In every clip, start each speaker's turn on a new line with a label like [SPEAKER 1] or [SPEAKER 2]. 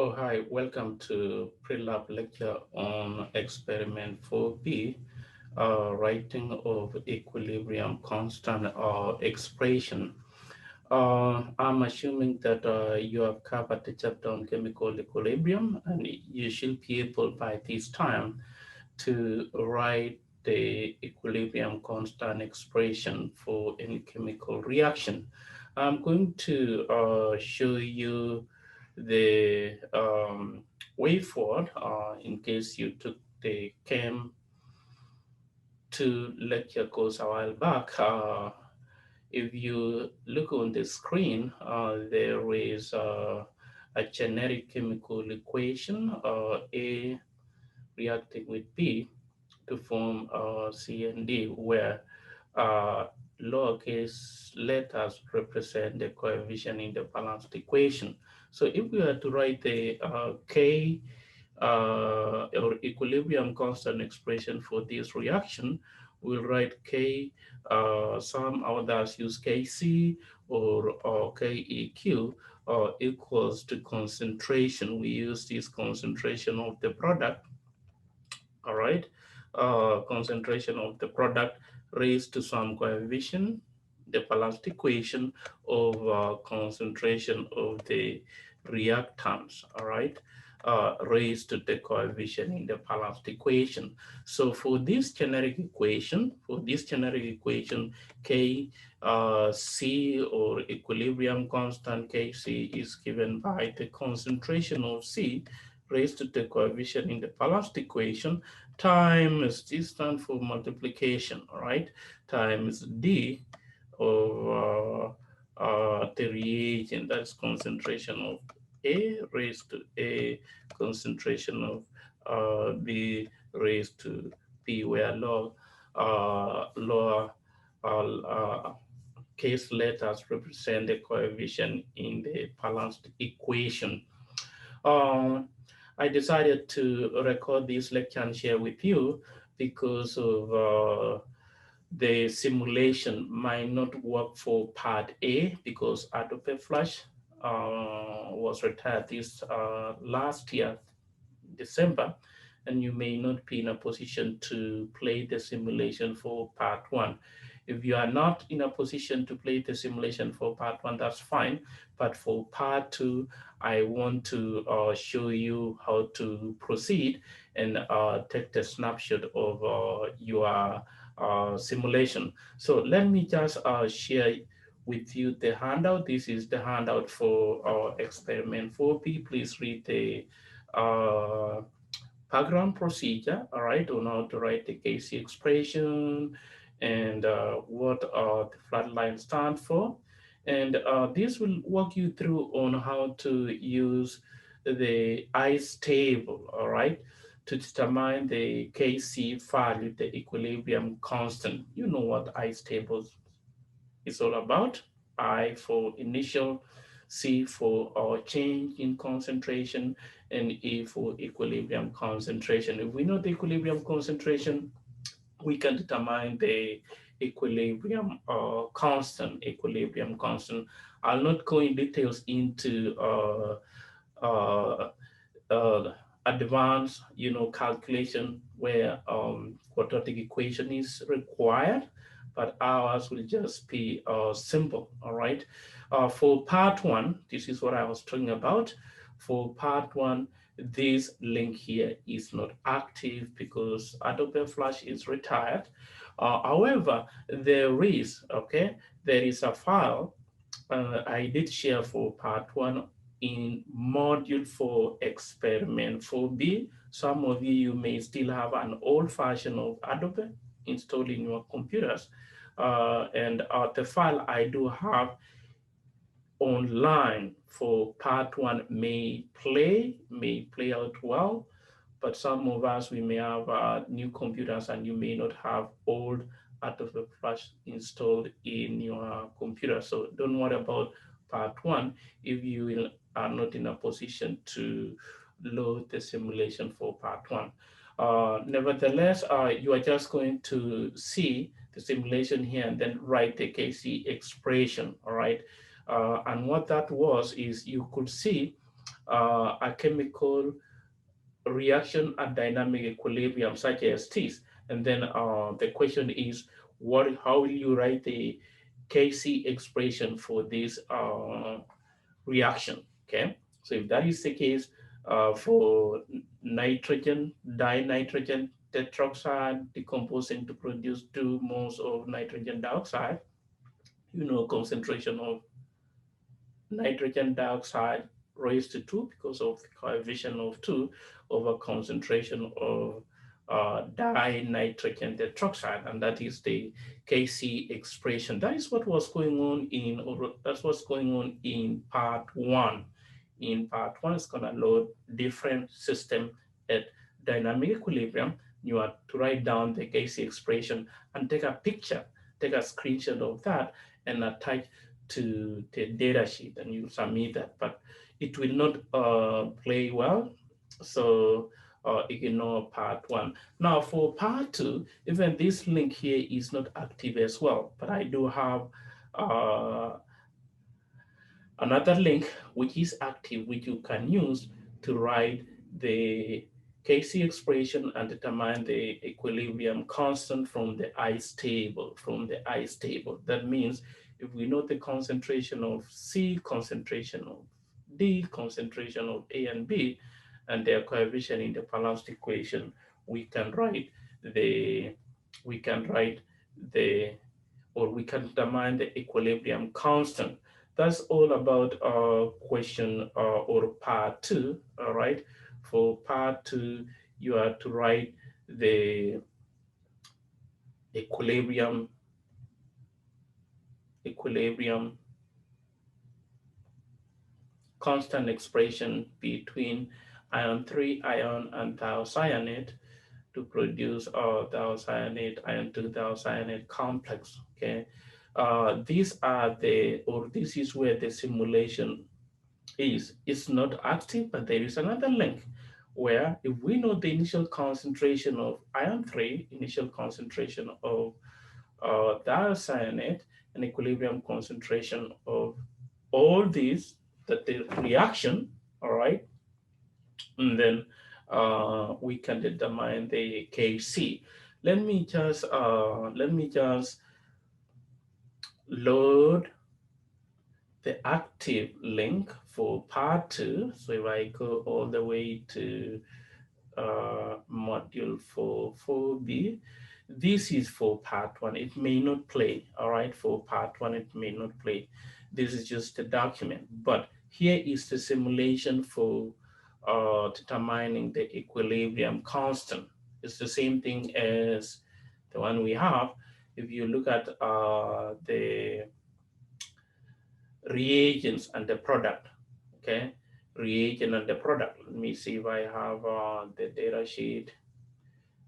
[SPEAKER 1] Oh, hi, welcome to pre-lab lecture on experiment 4B, writing of equilibrium constant or expression. I'm assuming that you have covered the chapter on chemical equilibrium, and you should be able by this time to write the equilibrium constant expression for any chemical reaction. I'm going to show you the way forward in case you took the Chem 2 lecture course a while back. If you look on the screen, there is a generic chemical equation, A reacting with B to form C and D, where uh, lowercase letters represent the coefficient in the balanced equation. So if we are to write the K or equilibrium constant expression for this reaction, we'll write K, some others use Kc or Keq equals to concentration. We use this concentration of the product, all right, concentration of the product raised to some coefficient, the balanced equation of concentration of the reactants, all right, raised to the coefficient in the balanced equation. So for this generic equation, K C or equilibrium constant Kc is given by the concentration of C raised to the coefficient in the balanced equation times D stands for multiplication, all right, times D of the reagent, that's concentration of A raised to A, concentration of B raised to B, where lower case letters represent the coefficient in the balanced equation. Um, I decided to record this lecture and share with you because of the simulation might not work for part A because Adobe Flash was retired this last year, December, and you may not be in a position to play the simulation for part one. If you are not in a position to play the simulation for part one, that's fine. But for part two, I want to show you how to proceed and take the snapshot of your simulation. So let me just share with you the handout. This is the handout for our experiment 4B. Please read the uh, background procedure, all right, on how to write the Kc expression and what the flat line stand for. And this will walk you through on how to use the ice table, all right, to determine the Kc value, the equilibrium constant. You know what ice tables is all about. I for initial, C for change in concentration, and E for equilibrium concentration. If we know the equilibrium concentration, we can determine the equilibrium constant, equilibrium constant. I'll not go in details into uh, uh, advanced, calculation where quadratic equation is required, but ours will just be simple, all right? For part one, this is what I was talking about. For part one, this link here is not active because Adobe Flash is retired. However, there is a file I did share for part one in module for experiment 4B. Some of you may still have an old version of Adobe installed in your computers. And the file I do have online for part one may play out well, but some of us, we may have new computers and you may not have old Adobe Flash installed in your computer. So don't worry about part one if are not in a position to load the simulation for part one. Nevertheless, you are just going to see the simulation here and then write the Kc expression, all right? And what that was is you could see a chemical reaction at dynamic equilibrium such as this. And then the question is, how will you write the Kc expression for this reaction? Okay, so if that is the case, for nitrogen, dinitrogen tetroxide decomposing to produce 2 moles of nitrogen dioxide, concentration of nitrogen dioxide raised to 2 because of the coefficient of 2 over concentration of dinitrogen tetroxide, and that is the Kc expression. That is what was going on or that's what's going on in part 1. In part 1, it's going to load different system at dynamic equilibrium. You have to write down the Kc expression and take a picture, take a screenshot of that, and attach to the data sheet, and you submit that, but it will not play well. So ignore part 1. Now for part 2, even this link here is not active as well, but I do have another link which is active, which you can use to write the Kc expression and determine the equilibrium constant from the ice table. That means if we know the concentration of C, concentration of D, concentration of A and B, and their coefficient in the balanced equation, we can write the we can write the or we can determine the equilibrium constant. That's all about question or part 2. All right. For part 2, you are to write the equilibrium constant expression between ion 3 ion and thiocyanate to produce thiocyanate ion 2 thiocyanate complex. Okay. These are this is where the simulation is. It's not active, but there is another link where if we know the initial concentration of ion 3, initial concentration of thiocyanate, and equilibrium concentration of all these, that the reaction, all right, and then we can determine the Kc. Let me just load the active link for part 2. So if I go all the way to module 4b, this is for part 1. It may not play, all right? For part 1, it may not play. This is just a document, but here is the simulation for determining the equilibrium constant. It's the same thing as the one we have. If you look at the reagents and the product, okay? Reagent and the product. Let me see if I have the data sheet.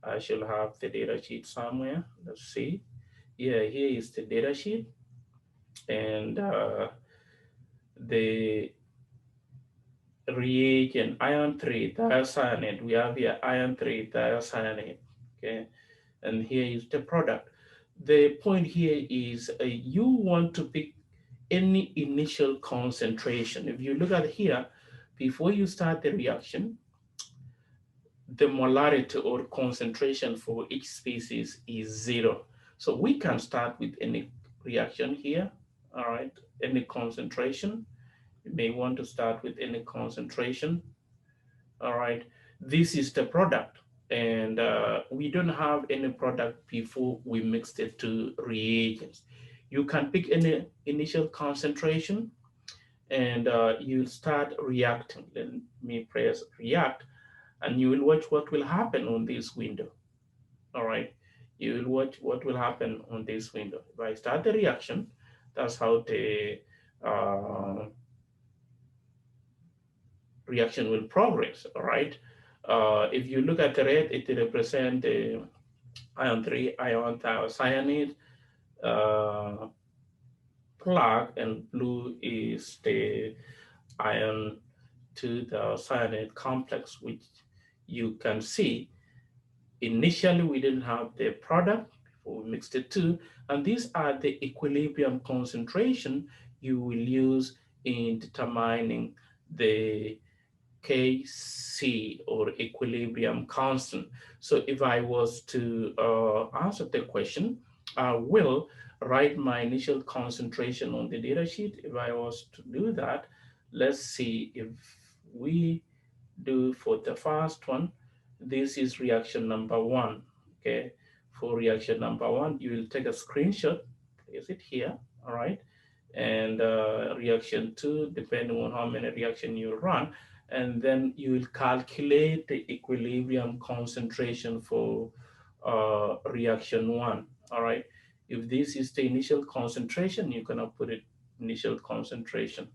[SPEAKER 1] I should have the data sheet somewhere. Let's see. Yeah, here is the data sheet. And the reagent, ion 3 thiocyanate. We have here ion 3 thiocyanate, okay? And here is the product. The point here is you want to pick any initial concentration. If you look at here, before you start the reaction, the molarity or concentration for each species is 0. So we can start with any reaction here, all right, any concentration. You may want to start with any concentration, all right. This is the product, and we don't have any product before we mixed it to reagents. You can pick any initial concentration, and you start reacting. Let me press react, and you will watch what will happen on this window. All right, you will watch what will happen on this window. If I start the reaction, that's how the reaction will progress. All right. If you look at the red, it represents the ion 3 ion thiocyanate plug, and blue is the ion 2 thiocyanate complex, which you can see initially we didn't have the product before we mixed the two, and these are the equilibrium concentration you will use in determining the Kc, or equilibrium constant. So if I was to answer the question, I will write my initial concentration on the data sheet. If I was to do that, let's see if we do for the first one. This is reaction number one. Okay, for reaction number one, you will take a screenshot, place it here, all right, and reaction two, depending on how many reaction you run, and then you will calculate the equilibrium concentration for reaction one, all right. If this is the initial concentration, you're gonna put it initial concentration,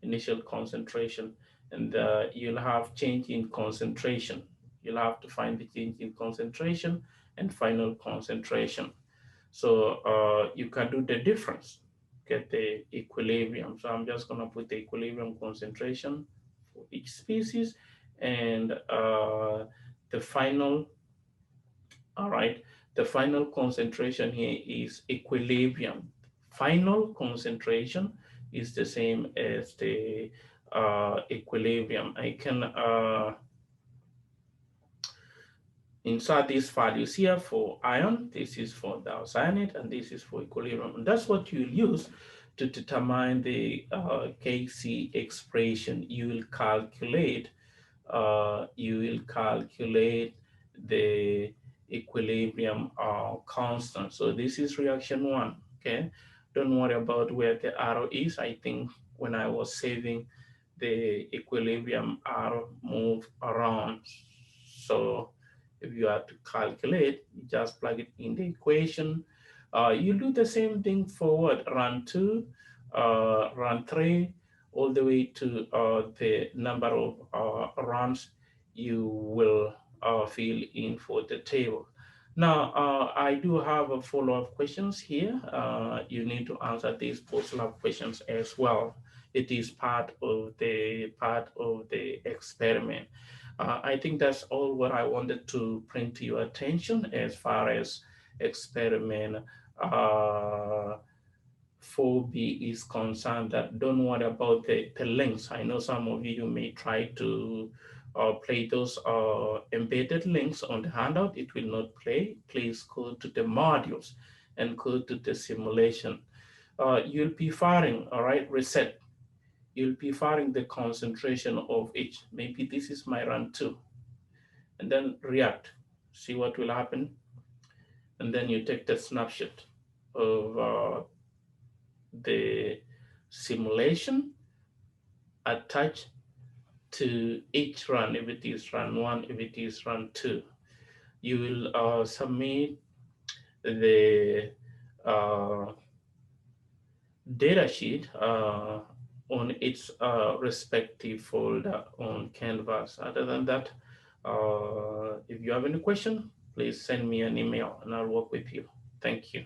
[SPEAKER 1] initial concentration, and you'll have change in concentration. You'll have to find the change in concentration and final concentration. So you can do the difference, get the equilibrium. So I'm just gonna put the equilibrium concentration for each species, and the final, all right, the final concentration here is equilibrium. Final concentration is the same as the equilibrium. I can insert these values here for ion. This is for thiocyanate, and this is for equilibrium. And that's what you'll use to determine the Kc expression. You will calculate the equilibrium constant. So this is reaction one, okay? Don't worry about where the arrow is. I think when I was saving, the equilibrium arrow move around. So if you have to calculate, you just plug it in the equation. You do the same thing for what? Run two, run three, all the way to the number of runs you will fill in for the table. Now, I do have a follow-up questions here. You need to answer these follow-up questions as well. It is part of the experiment. I think that's all what I wanted to bring to your attention as far as experiment 4B is concerned. That don't worry about the links. I know some of you may try to play those embedded links on the handout. It will not play. Please go to the modules and go to the simulation. You'll be firing, all right, reset. You'll be firing the concentration of each. Maybe this is my run two. And then react, see what will happen. And then you take the snapshot of the simulation, attach to each run, if it is run one, if it is run two. You will submit the data sheet on its respective folder on Canvas. Other than that, if you have any question, please send me an email and I'll work with you. Thank you.